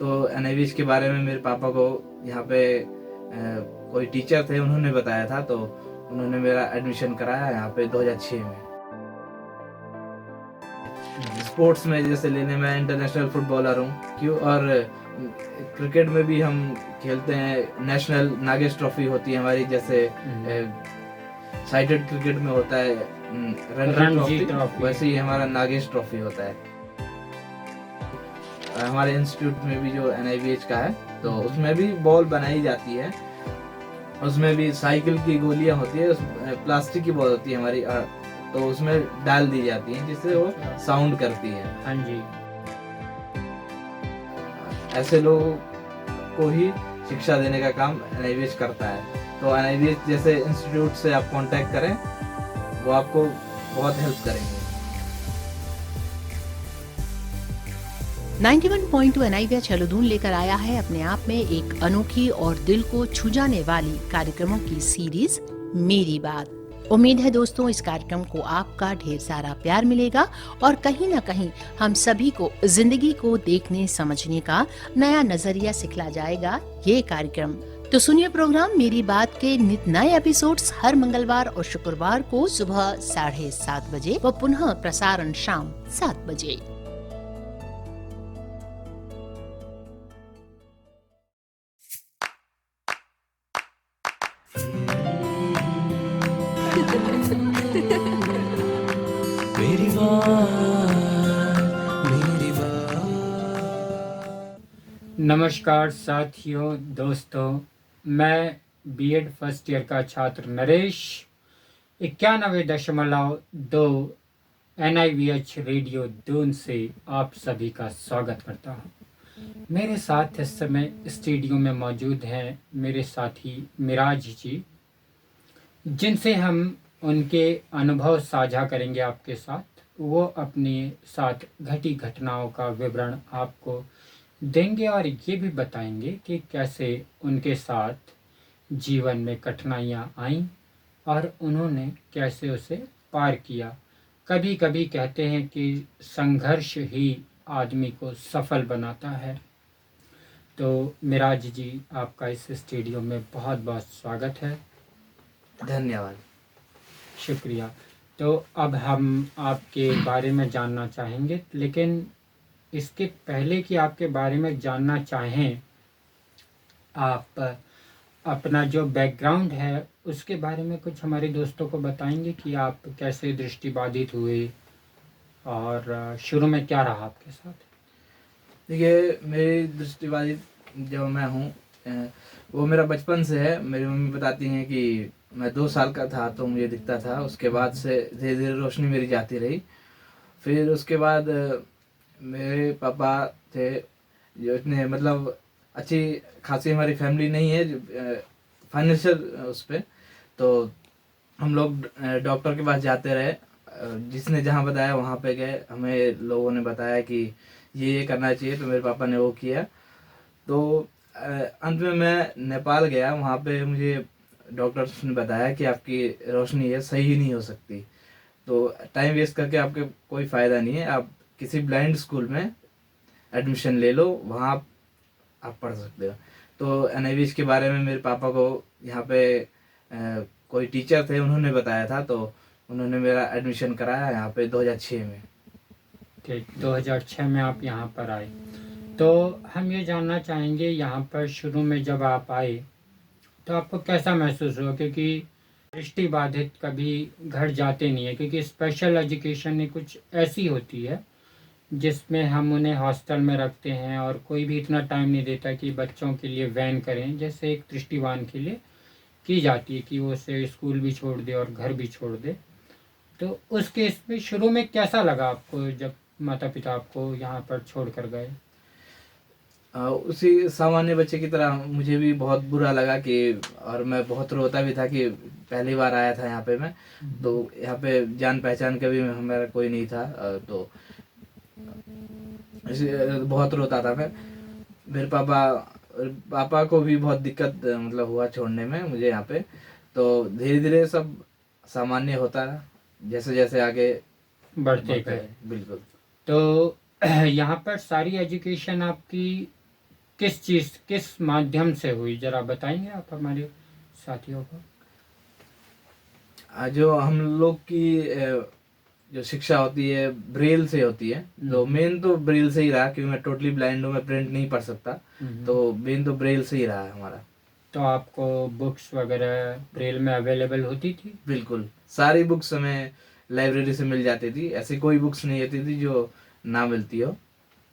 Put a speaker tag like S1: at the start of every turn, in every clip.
S1: तो एनआईवीएच के बारे में मेरे पापा को यहाँ पे कोई टीचर थे, उन्होंने बताया था, तो उन्होंने मेरा एडमिशन कराया यहाँ पे 2006 में। स्पोर्ट्स में जैसे लेने में इंटरनेशनल फुटबॉलर हूँ क्यों, और क्रिकेट में भी हम खेलते हैं। नेशनल नागेश ट्रॉफी होती है हमारी, जैसे साइडेड क्रिकेट में होता है रणजी ट्रॉफी, वैसे ही हमारा नागेश ट्रॉफी होता है। हमारे इंस्टीट्यूट में भी जो एनआईवीएच का है, तो उसमें भी बॉल बनाई जाती है। उसमें भी साइकिल की गोलियां होती है, प्लास्टिक की बॉल होती है हमारी, तो उसमें डाल दी जाती है जिससे वो साउंड करती है।
S2: हाँ जी।
S1: ऐसे लोगों को ही शिक्षा देने का काम एनआईवीएच करता है। तो एनआईवीएच जैसे इंस्टीट्यूट से आप कांटेक्ट करें, वो आपको बहुत हेल्प करेंगे।
S3: 91.2 एनआईवीएच हेलोदून लेकर आया है अपने आप में एक अनोखी और दिल को छू जाने वाली कार्यक्रमों की सीरीज मेरी बात। उम्मीद है दोस्तों इस कार्यक्रम को आपका ढेर सारा प्यार मिलेगा और कहीं न कहीं हम सभी को जिंदगी को देखने समझने का नया नजरिया सिखला जाएगा ये कार्यक्रम। तो सुनिए प्रोग्राम मेरी बात के नित नए एपिसोड्स हर मंगलवार और शुक्रवार को सुबह 7:30 बजे व पुनः प्रसारण शाम 7 बजे।
S4: मेरी बात।
S2: नमस्कार साथियों, दोस्तों, मैं बीएड फर्स्ट ईयर का छात्र नरेश 91.2 एनआईवीएच रेडियो दून से आप सभी का स्वागत करता हूँ। मेरे साथ इस समय स्टूडियो में मौजूद हैं मेरे साथी मिराज जी, जिनसे हम उनके अनुभव साझा करेंगे आपके साथ। वो अपने साथ घटी घटनाओं का विवरण आपको देंगे और ये भी बताएंगे कि कैसे उनके साथ जीवन में कठिनाइयाँ आईं और उन्होंने कैसे उसे पार किया। कभी कभी कहते हैं कि संघर्ष ही आदमी को सफल बनाता है। तो मिराज जी, आपका इस स्टूडियो में बहुत बहुत स्वागत है।
S1: धन्यवाद।
S2: शुक्रिया। तो अब हम आपके बारे में जानना चाहेंगे, लेकिन इसके पहले कि आपके बारे में जानना चाहें, आप अपना जो बैकग्राउंड है उसके बारे में कुछ हमारे दोस्तों को बताएंगे कि आप कैसे दृष्टिबाधित हुए और शुरू में क्या रहा आपके साथ।
S1: देखिए, मेरी दृष्टिबाधित जो मैं हूँ, वो मेरा बचपन से है। मेरी मम्मी बताती हैं कि मैं 2 साल का था तो मुझे दिखता था, उसके बाद से धीरे धीरे रोशनी मेरी जाती रही। फिर उसके बाद मेरे पापा थे जो इतने मतलब अच्छी खासी हमारी फैमिली नहीं है फाइनेंशियल उस पर, तो हम लोग डॉक्टर के पास जाते रहे। जिसने जहाँ बताया वहाँ पे गए, हमें लोगों ने बताया कि ये करना चाहिए, तो मेरे पापा ने वो किया। तो अंत में मैं नेपाल गया, वहाँ पे मुझे डॉक्टर्स ने बताया कि आपकी रोशनी है सही ही नहीं हो सकती, तो टाइम वेस्ट करके आपके कोई फ़ायदा नहीं है, आप किसी ब्लाइंड स्कूल में एडमिशन ले लो, वहाँ आप पढ़ सकते हो। तो एनआईवीएच के बारे में मेरे पापा को यहाँ पे कोई टीचर थे, उन्होंने बताया था, तो उन्होंने मेरा एडमिशन कराया यहाँ पे 2006 में।
S2: ठीक, 2006 में आप यहाँ पर आए। तो हम ये जानना चाहेंगे, यहाँ पर शुरू में जब आप आए तो आपको कैसा महसूस हुआ, क्योंकि दृष्टिबाधित कभी घर जाते नहीं है, क्योंकि स्पेशल एजुकेशन कुछ ऐसी होती है जिसमें हम उन्हें हॉस्टल में रखते हैं और कोई भी इतना टाइम नहीं देता कि बच्चों के लिए वैन करें, जैसे एक दृष्टिवान के लिए की जाती है कि वो उसे स्कूल भी छोड़ दे और घर भी छोड़ दे। तो उस केस में शुरू में कैसा लगा आपको जब माता पिता आपको यहाँ पर छोड़ कर गए?
S1: उसी सामान्य बच्चे की तरह मुझे भी बहुत बुरा लगा कि, और मैं बहुत रोता भी था कि पहली बार आया था यहाँ पे मैं, तो यहाँ पे जान पहचान का भी हमारा कोई नहीं था, तो बहुत रोता था मैं। मेरे पापा को भी बहुत दिक्कत मतलब हुआ छोड़ने में मुझे यहाँ पे। तो धीरे धीरे सब सामान्य होता है जैसे जैसे आगे
S2: बढ़ते गए।
S1: बिल्कुल।
S2: तो यहाँ पर सारी एजुकेशन आपकी किस माध्यम से हुई, जरा बताएंगे आप हमारे साथियों को?
S1: जो हम लोग की जो शिक्षा होती है ब्रेल से होती है, तो मेन तो ब्रेल से ही रहा, क्योंकि मैं टोटली ब्लाइंड हूँ, मैं प्रिंट नहीं पढ़ सकता, तो मेन तो ब्रेल से ही रहा है हमारा।
S2: तो आपको बुक्स वगैरह ब्रेल में अवेलेबल होती थी?
S1: बिल्कुल, सारी बुक्स हमें लाइब्रेरी से मिल जाती थी, ऐसी कोई बुक्स नहीं होती थी जो ना मिलती हो।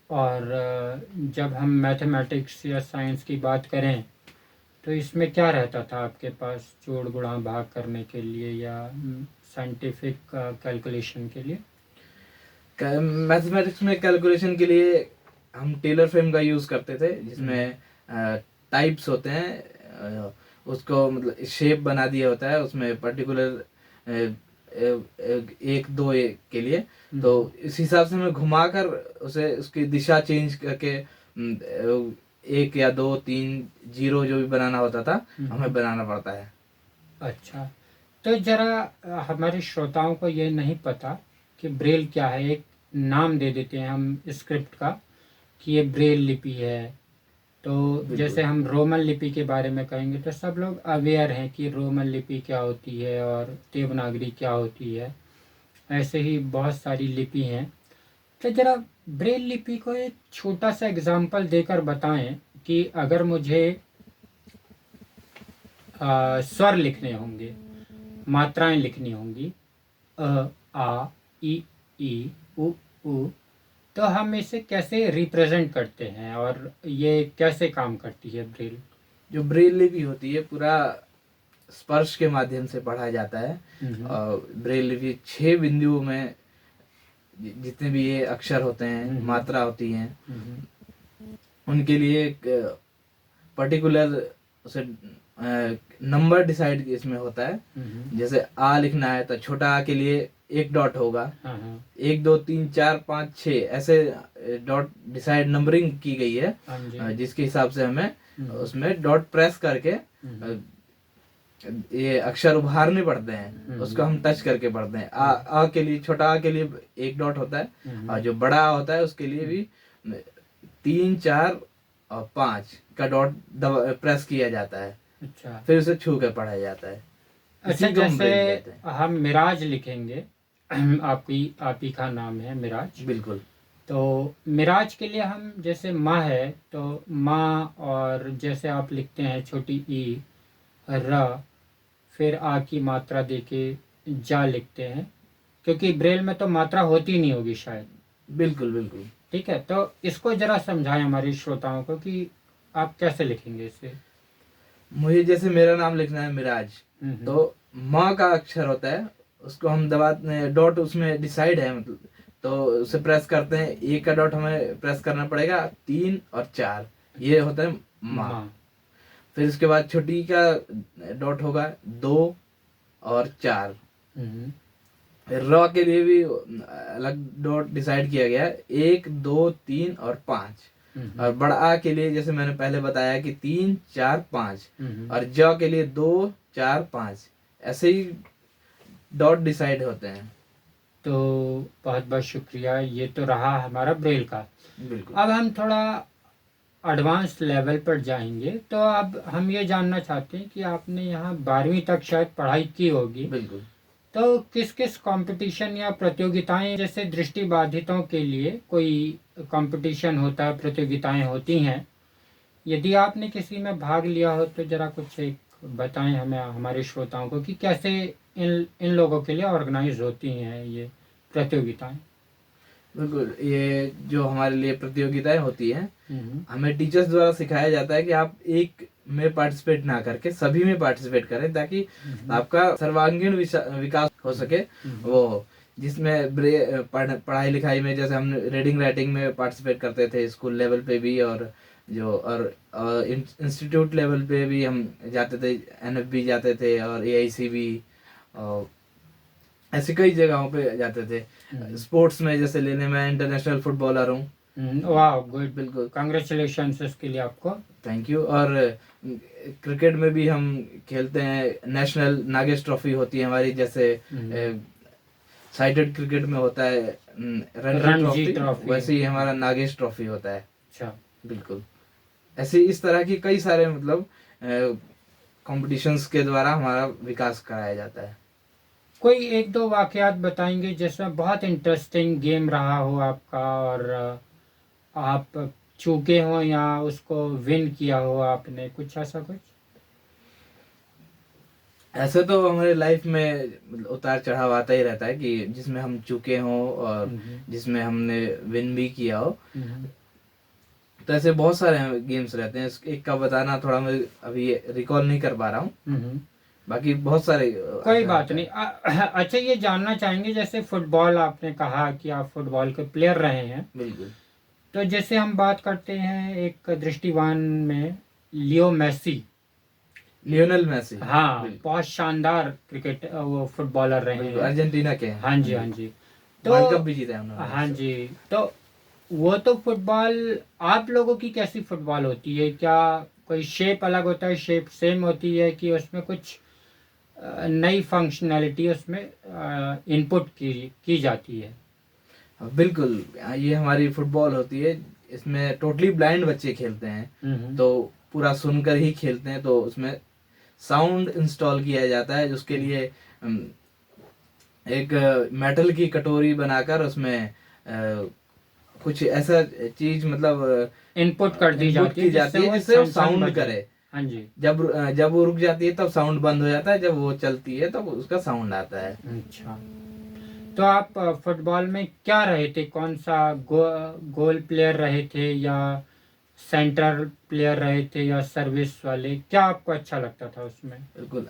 S2: और जब हम मैथमेटिक्स या साइंस की बात करें तो इसमें क्या रहता था आपके पास जोड़ गुणा भाग करने के लिए या साइंटिफिक कैलकुलेशन के लिए?
S1: मैथमेटिक्स में कैलकुलेशन के लिए हम टेलर फ्रेम का यूज़ करते थे, जिसमें टाइप्स होते हैं, उसको मतलब शेप बना दिया होता है, उसमें पर्टिकुलर एक दो एक के लिए, तो इस हिसाब से हमें घुमाकर उसे उसकी दिशा चेंज करके एक या दो तीन जीरो जो भी बनाना होता था हमें बनाना पड़ता है।
S2: अच्छा, तो जरा हमारे श्रोताओं को ये नहीं पता कि ब्रेल क्या है। एक नाम दे देते हैं हम स्क्रिप्ट का कि ये ब्रेल लिपि है। तो जैसे हम रोमन लिपि के बारे में कहेंगे तो सब लोग अवेयर हैं कि रोमन लिपि क्या होती है और देवनागरी क्या होती है। ऐसे ही बहुत सारी लिपि हैं। तो जरा ब्रेल लिपि को एक छोटा सा एग्जाम्पल देकर बताएं कि अगर मुझे स्वर लिखने होंगे, मात्राएं लिखनी होंगी, अ, आ, ई, उ, तो हम इसे कैसे रिप्रेजेंट करते हैं और ये कैसे काम करती है ब्रेल?
S1: जो ब्रेल लिपि होती है पूरा स्पर्श के माध्यम से पढ़ा जाता है। और ब्रेल लिपि 6 बिंदुओं में जितने भी ये अक्षर होते हैं, मात्रा होती हैं, उनके लिए एक पर्टिकुलर उसे नंबर डिसाइड इसमें होता है। जैसे आ लिखना है तो छोटा आ के लिए एक डॉट होगा, 1 2 3 4 5 6 ऐसे डॉट डिसाइड नंबरिंग की गई है, जिसके हिसाब से हमें उसमें डॉट प्रेस करके ये अक्षर उभारने पड़ते हैं, उसको हम टच करके पढ़ते हैं। आ के लिए, छोटा आ के लिए एक डॉट होता है, और जो बड़ा आ होता है उसके लिए भी 3 4 और 5 का डॉट प्रेस किया जाता है।
S2: अच्छा,
S1: फिर उसे छू कर पढ़ा जाता है।
S2: अच्छा, जैसे हम मिराज लिखेंगे, आप ही का नाम है मिराज।
S1: बिल्कुल।
S2: तो मिराज के लिए हम जैसे माँ है तो माँ, और जैसे आप लिखते हैं छोटी ई, र, फिर आ की मात्रा देके जा लिखते हैं, क्योंकि ब्रेल में तो मात्रा होती नहीं होगी शायद।
S1: बिल्कुल बिल्कुल।
S2: ठीक है, तो इसको जरा समझाएं हमारे श्रोताओं को कि आप कैसे लिखेंगे इसे।
S1: मुझे जैसे मेरा नाम लिखना है मिराज, तो माँ का अक्षर होता है, उसको हम दबाते हैं, डॉट उसमें डिसाइड है, मतलब तो उसे प्रेस करते हैं, एक का डॉट हमें प्रेस करना पड़ेगा, 3 और 4 ये होता है माँ। फिर उसके बाद छोटी का डॉट होगा 2 और 4। फिर र के लिए भी अलग डॉट डिसाइड किया गया है, 1 2 3 और 5। और बड़ा आ के लिए जैसे मैंने पहले बताया कि 3 4 5, और ज के लिए 2 4 5, ऐसे ही डॉट डिसाइड होते हैं।
S2: तो बहुत बहुत शुक्रिया, ये तो रहा हमारा ब्रेल का।
S1: बिल्कुल।
S2: अब हम थोड़ा एडवांस लेवल पर जाएंगे, तो अब हम ये जानना चाहते हैं कि आपने यहाँ 12वीं तक शायद पढ़ाई की होगी।
S1: बिल्कुल।
S2: तो किस किस कंपटीशन या प्रतियोगिताएं, जैसे दृष्टिबाधितों के लिए कोई कंपटीशन होता है, प्रतियोगिताएं होती हैं, यदि आपने किसी में भाग लिया हो तो जरा कुछ एक बताएं हमें, हमारे श्रोताओं को, कि कैसे इन लोगों के लिए ऑर्गेनाइज होती हैं ये प्रतियोगिताएं।
S1: बिल्कुल, ये जो हमारे लिए प्रतियोगिताएं होती हैं, हमें टीचर्स द्वारा सिखाया जाता है कि आप एक में पार्टिसिपेट ना करके सभी में पार्टिसिपेट करें, ताकि आपका सर्वांगीण विकास हो सके। वो जिसमें पढ़ाई लिखाई में, जैसे हम रीडिंग राइटिंग में पार्टिसिपेट करते थे स्कूल लेवल पे भी, और इंस्टीट्यूट लेवल पे भी हम जाते थे, NFB जाते थे, और AIC भी, और ऐसे कई जगहों पे जाते थे। स्पोर्ट्स में जैसे लेने में इंटरनेशनल फुटबॉलर हूँ।
S2: वाह, गुड,
S1: बिल्कुल,
S2: कांग्रेचुलेशंस इसके लिए आपको।
S1: Thank you. और क्रिकेट में भी हम खेलते हैं, नेशनल नागेश ट्रॉफी होती है हमारी, जैसे साइडेड क्रिकेट में होता है रणजी ट्रॉफी, वैसे ही हमारा नागेश ट्रॉफी होता है।
S2: अच्छा,
S1: बिल्कुल। ऐसे इस तरह की कई सारे मतलब कॉम्पिटिशन्स के द्वारा हमारा विकास कराया जाता है।
S2: कोई एक दो वाकयात बताएंगे जिसमें बहुत इंटरेस्टिंग गेम रहा हो आपका और आप चूके हो या उसको विन किया हो आपने, कुछ ऐसा कुछ?
S1: ऐसे तो हमारे लाइफ में मतलब उतार चढ़ाव आता ही रहता है कि जिसमें हम चूके हों और जिसमें हमने विन भी किया हो। तो ऐसे बहुत सारे गेम्स रहते हैं, एक का बताना थोड़ा मैं अभी रिकॉल नहीं कर पा रहा हूँ, बाकी बहुत सारे
S2: कोई बात नहीं। अच्छा, ये जानना चाहेंगे जैसे फुटबॉल आपने कहा कि आप फुटबॉल के प्लेयर रहे हैं,
S1: बिल्कुल।
S2: तो जैसे हम बात करते हैं एक दृष्टिवान में
S1: लियोनेल मेसी,
S2: हाँ,
S1: बिल्कुल।
S2: बहुत शानदार क्रिकेट वो फुटबॉलर रहे
S1: बिल्कुल,
S2: हैं।
S1: अर्जेंटीना के हैं।
S2: हाँ जी, हाँ जी।
S1: वर्ल्ड
S2: तो
S1: कप भी जीता है उन्होंने।
S2: हाँ जी, तो वो तो फुटबॉल, आप लोगों की कैसी फुटबॉल होती है? क्या कोई शेप अलग होता है, शेप सेम होती है कि उसमें कुछ नई फंक्शनैलिटी उसमें इनपुट की जाती है?
S1: हाँ, बिल्कुल, ये हमारी फुटबॉल होती है, इसमें टोटली ब्लाइंड बच्चे खेलते हैं, तो पूरा सुनकर ही खेलते हैं। तो उसमें साउंड इंस्टॉल किया जाता है, उसके लिए एक मेटल की कटोरी बनाकर उसमें कुछ ऐसा चीज मतलब
S2: इनपुट कर दी
S1: इनपुट
S2: जाती
S1: की
S2: है
S1: जाती है जिससे वो साउंड
S2: बजे।
S1: करे।
S2: हाँ जी।
S1: जब वो रुक जाती है तब साउंड बंद हो जाता है, जब वो चलती है तब उसका साउंड आता है।
S2: अच्छा, तो आप फुटबॉल में क्या रहे थे? कौन सा गोल प्लेयर रहे थे या सेंटर प्लेयर रहे थे या सर्विस वाले? क्या आपको अच्छा लगता था उसमें?
S1: बिल्कुल,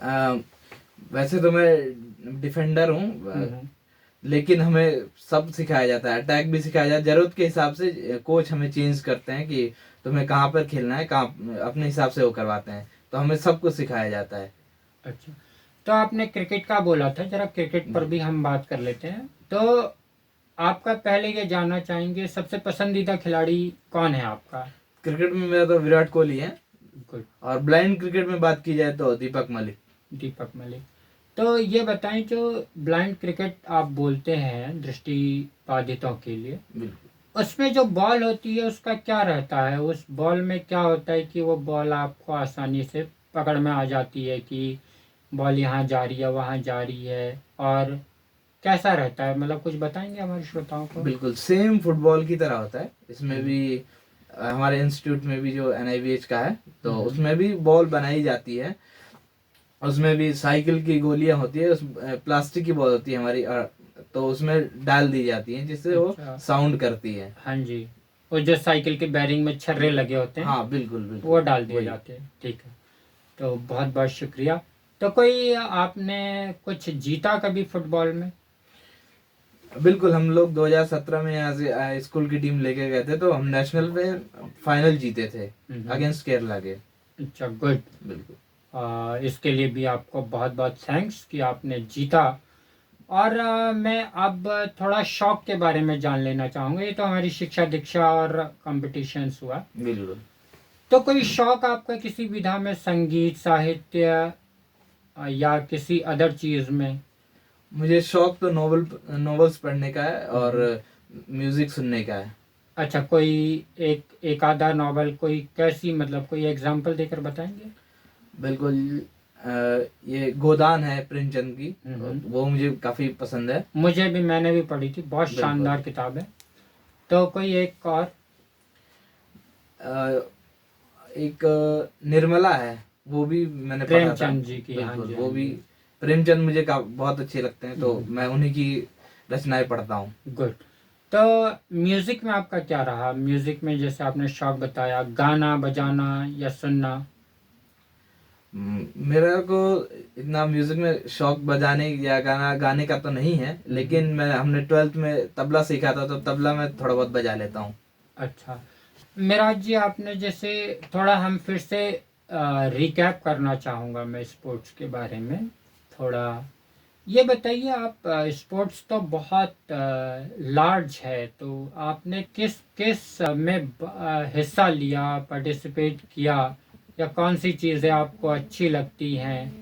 S1: वैसे तो मैं डिफेंडर हूँ, लेकिन हमें सब सिखाया जाता है, अटैक भी सिखाया जाता है। जरूरत के हिसाब से कोच हमें चेंज करते हैं कि तुम्हें कहाँ पर खेलना है, कहाँ अपने हिसाब से वो करवाते हैं, तो हमें सब कुछ सिखाया जाता है।
S2: अच्छा, तो आपने क्रिकेट का बोला था, जरा क्रिकेट पर भी हम बात कर लेते हैं। तो आपका पहले ये जानना चाहेंगे सबसे पसंदीदा खिलाड़ी कौन है आपका?
S1: क्रिकेट में मेरा तो विराट कोहली है,
S2: गुड।
S1: और ब्लाइंड क्रिकेट में बात की जाए तो दीपक मलिक।
S2: दीपक मलिक। तो ये बताएं, जो ब्लाइंड क्रिकेट आप बोलते हैं दृष्टिबाधितों के लिए,
S1: बिल्कुल।
S2: उसमें जो बॉल होती है उसका क्या रहता है? उस बॉल में क्या होता है कि वो बॉल आपको आसानी से पकड़ में आ जाती है कि बॉल यहाँ जा रही है, वहाँ जा रही है, और कैसा रहता है? मतलब कुछ बताएंगे हमारे श्रोताओं को?
S1: बिल्कुल सेम फुटबॉल की तरह होता है, इसमें भी हमारे इंस्टीट्यूट में भी जो NIVH का है, तो उसमें भी बॉल बनाई जाती है। उसमें भी साइकिल की गोलियां होती है, उस प्लास्टिक की बॉल होती है हमारी, तो उसमें डाल दी जाती है जिससे वो साउंड करती है।
S2: हाँ जी, वो जो साइकिल के बैरिंग में छर्रे लगे होते हैं,
S1: हाँ बिल्कुल बिल्कुल,
S2: वो डाल दिए जाते हैं। ठीक है, तो बहुत बहुत शुक्रिया। तो कोई आपने कुछ जीता कभी फुटबॉल में?
S1: बिल्कुल, हम लोग 2017 में यहाँ से स्कूल की टीम लेके गए थे, तो हम नेशनल में फाइनल जीते थे अगेंस्ट केरला के।
S2: अच्छा, गुड।
S1: बिल्कुल।
S2: इसके लिए भी आपको बहुत बहुत थैंक्स कि आपने जीता। और मैं अब थोड़ा शौक के बारे में जान लेना चाहूँगा। ये तो हमारी शिक्षा दीक्षा और कॉम्पिटिशन्स हुआ,
S1: बिल्कुल।
S2: तो कोई शौक आपका किसी विधा में, संगीत, साहित्य या किसी अदर चीज़ में?
S1: मुझे शौक तो नॉवेल्स पढ़ने का है और म्यूजिक सुनने का है।
S2: अच्छा, कोई एक आधा नॉवल, कोई कैसी, मतलब कोई एग्जांपल देकर बताएंगे?
S1: बिल्कुल, ये गोदान है प्रेमचंद की, वो मुझे काफी पसंद है।
S2: मुझे भी, मैंने भी पढ़ी थी, बहुत शानदार किताब है। तो कोई एक और?
S1: एक निर्मला है, वो भी मैंने पढ़ा था।
S2: प्रेमचंद जी की, हाँ जी,
S1: वो भी, प्रेमचंद मुझे बहुत अच्छे लगते हैं, तो मैं उन्हीं की रचनाएं पढ़ता हूँ।
S2: गुड। तो म्यूजिक में आपका क्या रहा? म्यूजिक में जैसे आपने शौक बताया, गाना बजाना या सुनना?
S1: मेरा को इतना म्यूजिक में शौक बजाने या गाना गाने का तो नहीं है, लेकिन हमने 12th में तबला सीखा था, तो तबला में थोड़ा बहुत बजा लेता हूँ।
S2: अच्छा, मिराज जी, आपने जैसे थोड़ा, हम फिर से रिकैप करना चाहूँगा मैं स्पोर्ट्स के बारे में थोड़ा। ये बताइए, आप स्पोर्ट्स तो बहुत लार्ज है, तो आपने किस किस में हिस्सा लिया, पार्टिसिपेट किया, या कौन सी चीज़ें आपको अच्छी लगती हैं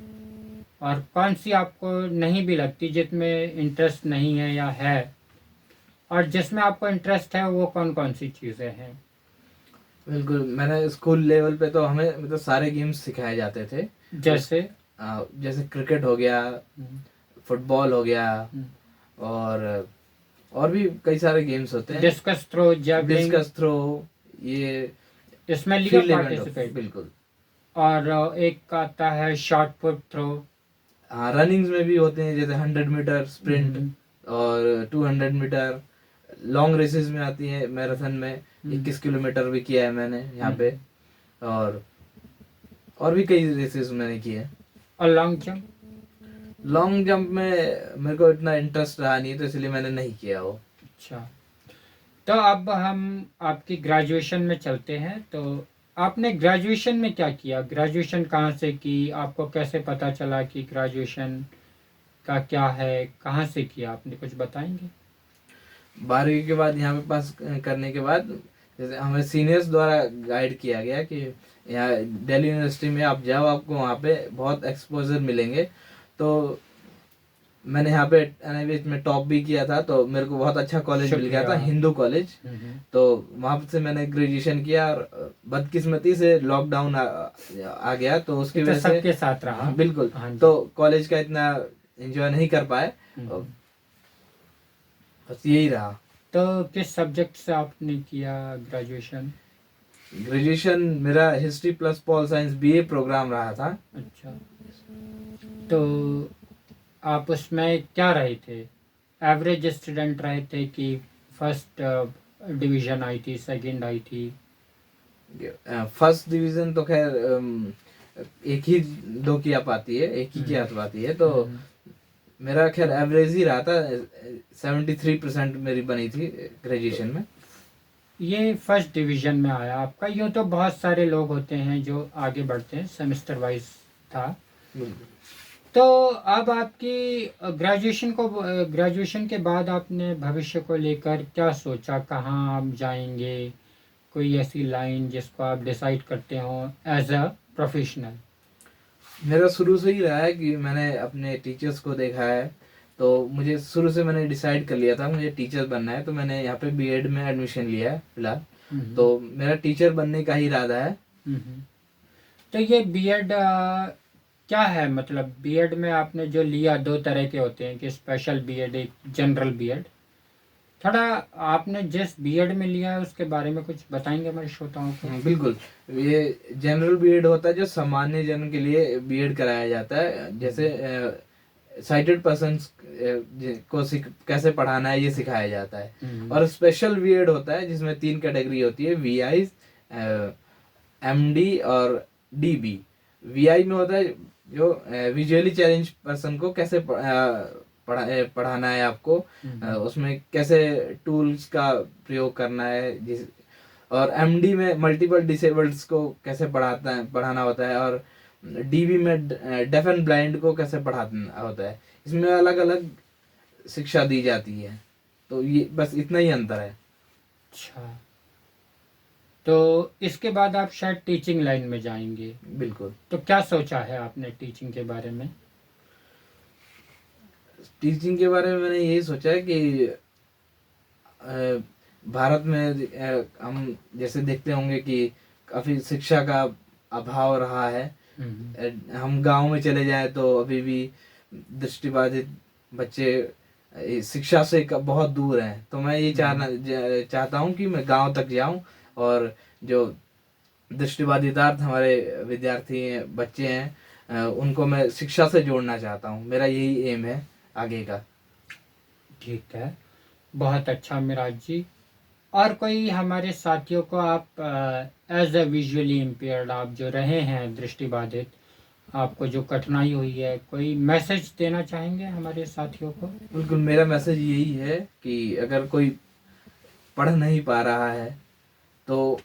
S2: और कौन सी आपको नहीं भी लगती, जिसमें इंटरेस्ट नहीं है या है, और जिसमें आपको इंटरेस्ट है वो कौन कौन सी चीज़ें हैं?
S1: बिल्कुल, मैंने स्कूल लेवल पे तो हमें मतलब सारे गेम्स सिखाए जाते थे।
S2: जैसे
S1: जैसे क्रिकेट हो गया,
S2: हम्म,
S1: फुटबॉल हो गया,
S2: हम्म,
S1: और भी कई सारे गेम्स होते हैं।
S2: Discus throw, javelin,
S1: discus throw, ये
S2: इसमें लिया
S1: फील्ड इवेंट हो,
S2: पार्टिसिपेट।
S1: बिल्कुल।
S2: और एक आता है शॉर्ट पुट थ्रो।
S1: हाँ, रनिंग्स में भी होते हैं, जैसे 100 मीटर स्प्रिंट
S2: हम्म,
S1: और 200 मीटर। लॉन्ग रेसेस में आती है, मैराथन में 21 किलोमीटर भी किया है मैंने यहाँ पे। और और भी कई रेसेस मैंने किए हैं।
S2: और लॉन्ग जंप।
S1: लॉन्ग जंप में मेरे को इतना इंटरेस्ट रहा नहीं, तो इसलिए मैंने नहीं किया वो।
S2: अच्छा, तो अब हम आपकी ग्रेजुएशन में चलते हैं। तो आपने ग्रेजुएशन में क्या किया? ग्रेजुएशन कहाँ से की? आपको कैसे पता चला कि ग्रेजुएशन का क्या है? कहाँ से किया आपने, कुछ बताएंगे?
S1: 12वीं के बाद यहाँ पे पास करने के बाद, जैसे हमें सीनियर्स द्वारा गाइड किया गया कि यहाँ दिल्ली यूनिवर्सिटी में आप जाओ, आपको वहाँ पे बहुत एक्सपोजर मिलेंगे। तो मैंने यहाँ पे NIVH में टॉप भी किया था, तो मेरे को बहुत अच्छा कॉलेज मिल गया था,
S2: शुक्रिया।
S1: हिंदू कॉलेज। तो वहाँ से मैंने ग्रेजुएशन किया, और बदकिस्मती से लॉकडाउन आ गया, तो उसकी
S2: ये तो
S1: वजह से
S2: सबके साथ रहा।
S1: बिल्कुल,
S2: हाँ जी।
S1: तो कॉलेज का इतना एंजॉय नहीं कर पाए। और बस यही रहा।
S2: तो किस सब्जेक्ट से आपने किया ग्रेजुएशन?
S1: ग्रेजुएशन मेरा history plus pol science BA program रहा था।
S2: अच्छा, तो आप उसमें क्या रहे थे? एवरेज स्टूडेंट रहे थे कि फर्स्ट डिवीजन आई थी, सेकंड आई थी?
S1: फर्स्ट डिवीजन तो खैर एक ही दो की आ पाती है, एक ही की आ पाती है। तो मेरा खैर एवरेज ही रहा था, 73% मेरी बनी थी ग्रेजुएशन में।
S2: ये फर्स्ट डिवीजन में आया आपका। यूँ तो बहुत सारे लोग होते हैं जो आगे बढ़ते हैं, सेमेस्टर वाइज था। तो अब आपकी ग्रेजुएशन के बाद आपने भविष्य को लेकर क्या सोचा? कहाँ आप जाएंगे? कोई ऐसी लाइन जिसको आप डिसाइड करते हो एज अ प्रोफेशनल?
S1: मेरा शुरू से ही रहा है कि मैंने अपने टीचर्स को देखा है, तो मुझे शुरू से मैंने डिसाइड कर लिया था मुझे टीचर बनना है। तो मैंने यहाँ पे B.Ed में एडमिशन लिया है फिलहाल। तो मेरा टीचर बनने का ही इरादा है।
S2: तो ये बीएड क्या है? मतलब बीएड में आपने जो लिया, दो तरह के होते हैं कि स्पेशल बीएड, एक जनरल बीएड। थोड़ा आपने जिस बीएड में लिया है उसके बारे में कुछ बताएंगे हमारे श्रोताओं को?
S1: बिल्कुल, ये जनरल B.Ed होता है, जो सामान्य जन के लिए B.Ed कराया जाता है। जैसे साइटेड पर्सन्स को कैसे पढ़ाना है, ये सिखाया जाता है। और स्पेशल B.Ed होता है, जिसमें 3 कैटेगरी होती है, VI, MD और DB। VI में होता है जो विजुअली चैलेंज पर्सन को कैसे पढ़ाना है आपको, उसमें कैसे टूल्स का प्रयोग करना है। और MD में मल्टीपल डिसेबल्ड्स को कैसे पढ़ाना होता है। और DB में डेफ एंड ब्लाइंड को कैसे पढ़ाना होता है। इसमें अलग अलग शिक्षा दी जाती है। तो ये बस इतना ही अंतर है।
S2: अच्छा, तो इसके बाद आप शायद टीचिंग लाइन में जाएंगे?
S1: बिल्कुल।
S2: तो क्या सोचा है आपने टीचिंग के बारे में?
S1: टीचिंग के बारे में मैंने यही सोचा है कि भारत में हम जैसे देखते होंगे कि काफी शिक्षा का अभाव रहा है। हम गांव में चले जाएं तो अभी भी दृष्टिबाधित बच्चे शिक्षा से बहुत दूर हैं। तो मैं ये चाहता हूँ कि मैं गांव तक जाऊं, और जो दृष्टिबाधितार्थ हमारे विद्यार्थी हैं, बच्चे हैं, उनको मैं शिक्षा से जोड़ना चाहता हूँ। मेरा यही एम है आगे का।
S2: ठीक है, बहुत अच्छा मिराज जी। और कोई हमारे साथियों को आप एज अ विजुअली इम्पेयर्ड, आप जो रहे हैं दृष्टिबाधित, आपको जो कठिनाई हुई है, कोई मैसेज देना चाहेंगे हमारे साथियों को?
S1: बिल्कुल, मेरा मैसेज यही है कि अगर कोई पढ़ नहीं पा रहा है तो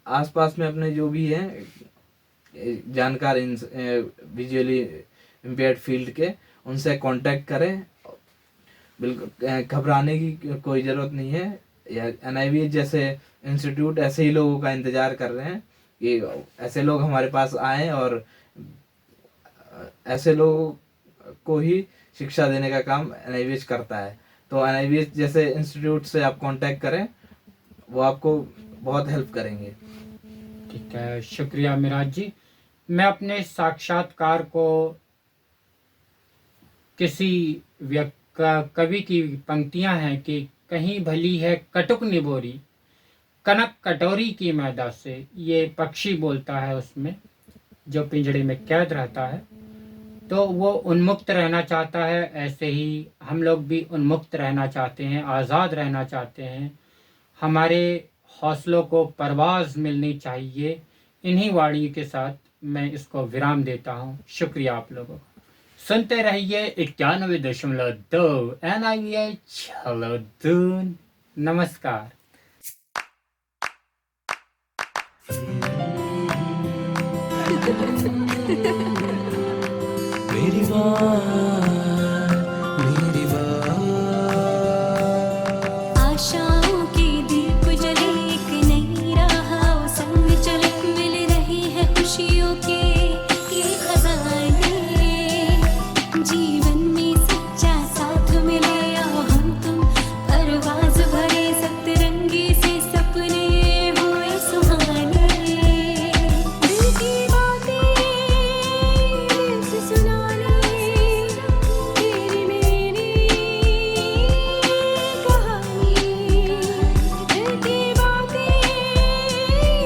S1: आसपास में अपने जो भी हैं जानकार विजुअली इम्पेयर्ड फील्ड के, उनसे कांटेक्ट करें। बिल्कुल घबराने की कोई ज़रूरत नहीं है। NIVH जैसे इंस्टीट्यूट ऐसे ही लोगों का इंतज़ार कर रहे हैं कि ऐसे लोग हमारे पास आएँ, और ऐसे लोगों को ही शिक्षा देने का काम NIVH करता है। तो NIVH जैसे इंस्टीट्यूट से आप कांटेक्ट करें, वो आपको बहुत हेल्प करेंगे।
S2: ठीक है, शुक्रिया मिराज जी। मैं अपने साक्षात्कार को किसी कवि की पंक्तियां हैं कि कहीं भली है कटुक निबोरी, कनक कटोरी की मैदा से। ये पक्षी बोलता है उसमें, जो पिंजड़े में कैद रहता है, तो वो उन्मुक्त रहना चाहता है। ऐसे ही हम लोग भी उन्मुक्त रहना चाहते हैं, आज़ाद रहना चाहते हैं। हमारे हौसलों को परवाज़ मिलनी चाहिए। इन्हीं वाणी के साथ मैं इसको विराम देता हूँ। शुक्रिया आप लोगों का। सुनते रहिए 91.2 NIVH हेलोदून। नमस्कार।
S4: मेरी बात, मेरी बात।
S5: आशाओं की दीप जले एक नई राह संग चले, मिल रही है खुशियों के ये खजाने। जीवन में सच्चा साथ मिले, आओ हम तुम परवाज़ भरे सतरंगी से सपने हुए सुहाने। दिल की बातें दिल से सुनाने, तेरी मेरी कहानी। दिल की बातें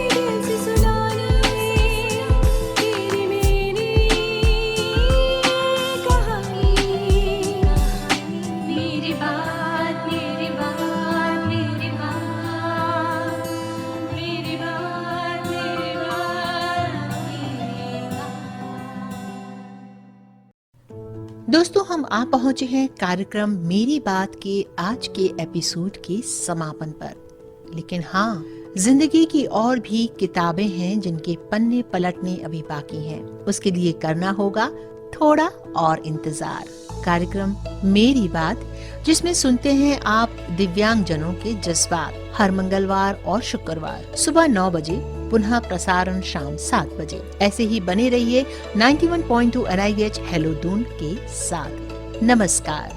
S5: दिल से सुनाने, तेरी मेरी कहानी। मेरी बात, मेरी बात, मेरी बात, मेरी बात, मेरी बात, मेरी बात।
S3: दोस्तों, हम आ पहुंचे हैं कार्यक्रम मेरी बात के आज के एपिसोड के समापन पर। लेकिन हाँ, जिंदगी की और भी किताबें हैं जिनके पन्ने पलटने अभी बाकी हैं। उसके लिए करना होगा थोड़ा और इंतजार। कार्यक्रम मेरी बात, जिसमें सुनते हैं आप दिव्यांग जनों के जज्बात, हर मंगलवार और शुक्रवार सुबह 9 बजे, पुनः प्रसारण शाम 7 बजे। ऐसे ही बने रहिए 91.2 NIVH हेलोदून के साथ। नमस्कार।